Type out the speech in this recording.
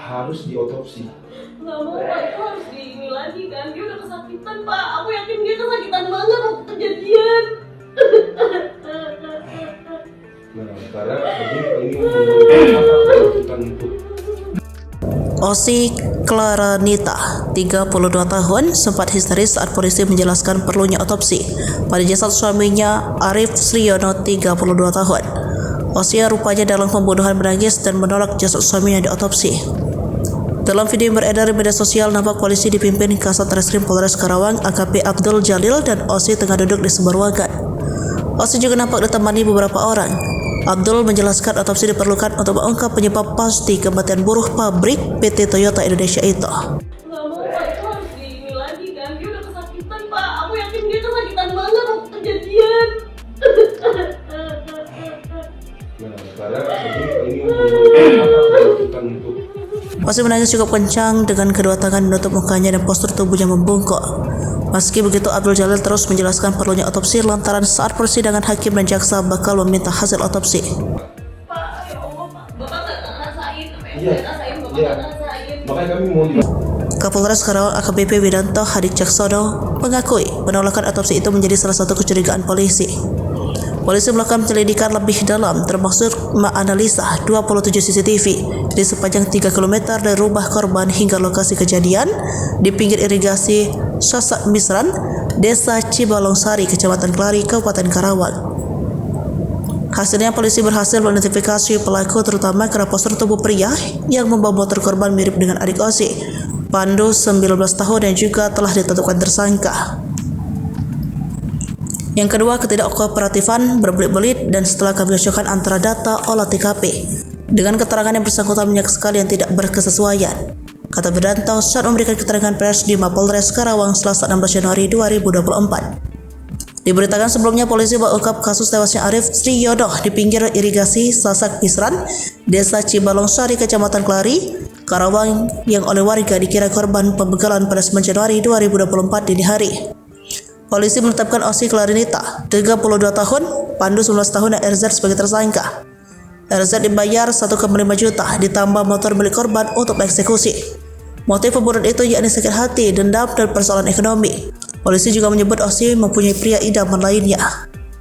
harus diotopsi. Nggak mau Pak, itu harus ini lagi kan. Dia udah kesakitan Pak. Aku yakin dia kesakitan banget waktu kejadian. Nah, karena ini membutuhkan untuk Osi Clara Nita, 32 tahun, sempat histeris saat polisi menjelaskan perlunya otopsi pada jasad suaminya Arif Sriono, 32 tahun. Osi rupanya dalam pembunuhan menangis dan menolak jasad suaminya diotopsi. Dalam video yang beredar di media sosial, nampak polisi dipimpin Kasat Reskrim Polres Karawang AKP Abdul Jalil dan Osi tengah duduk di sebuah ruangan. Osi juga nampak ditemani beberapa orang. Abdul menjelaskan otopsi diperlukan untuk mengungkap penyebab pasti kematian buruh pabrik PT Toyota Indonesia itu. Nggak mau Pak, itu harus ini lagi kan. Dia udah kesakitan Pak. Aku yakin dia kesakitan banget waktu kejadian. nah, karena ini membutuhkan untuk Osi menangis cukup kencang dengan kedua tangan menutup mukanya dan postur tubuhnya membungkuk. Meski begitu, Abdul Jalil terus menjelaskan perlunya otopsi lantaran saat persidangan hakim dan jaksa bakal meminta hasil otopsi. Pak, ya Allah Pak. Bapak nggak ngerasain apa yang Iya. saya rasain. Bapak Iya. nggak ngerasain. makanya kami mau Kapolres Karawang AKBP Widanto Hadik Caksono mengakui penolakan otopsi itu menjadi salah satu kecurigaan polisi. Polisi melakukan penyelidikan lebih dalam termasuk menganalisa 27 CCTV di sepanjang 3 km dari rumah korban hingga lokasi kejadian di pinggir irigasi Sasak Misran, Desa Cibalongsari, Kecamatan Kelari, Kabupaten Karawang. Hasilnya polisi berhasil mengidentifikasi pelaku terutama karena postur tubuh pria yang membawa motor korban mirip dengan adik Osi, Pandu 19 tahun yang juga telah ditetapkan tersangka. Yang kedua, ketidakkooperatifan berbelit-belit dan setelah kami cocokkan antara data olah TKP dengan keterangan yang bersangkutan banyak sekali yang tidak berkesesuaian, kata Widanto saat memberikan keterangan pers di Mapolres Karawang Selasa 16 Januari 2024. Diberitakan sebelumnya polisi mengungkap kasus tewasnya Arif Sriono di pinggir irigasi Sasak Misran, Desa Cibalongsari, Kecamatan Kelari, Karawang yang oleh warga dikira korban pembegalan pada 9 Januari 2024 dini hari. Polisi menetapkan Osi Clarinita, 32 tahun, Pandu 19 tahun dan RZ sebagai tersangka. RZ dibayar 1,5 juta ditambah motor milik korban untuk eksekusi. Motif pembunuhan itu yakni sakit hati, dendam, dan persoalan ekonomi. Polisi juga menyebut Osi mempunyai pria idaman lainnya.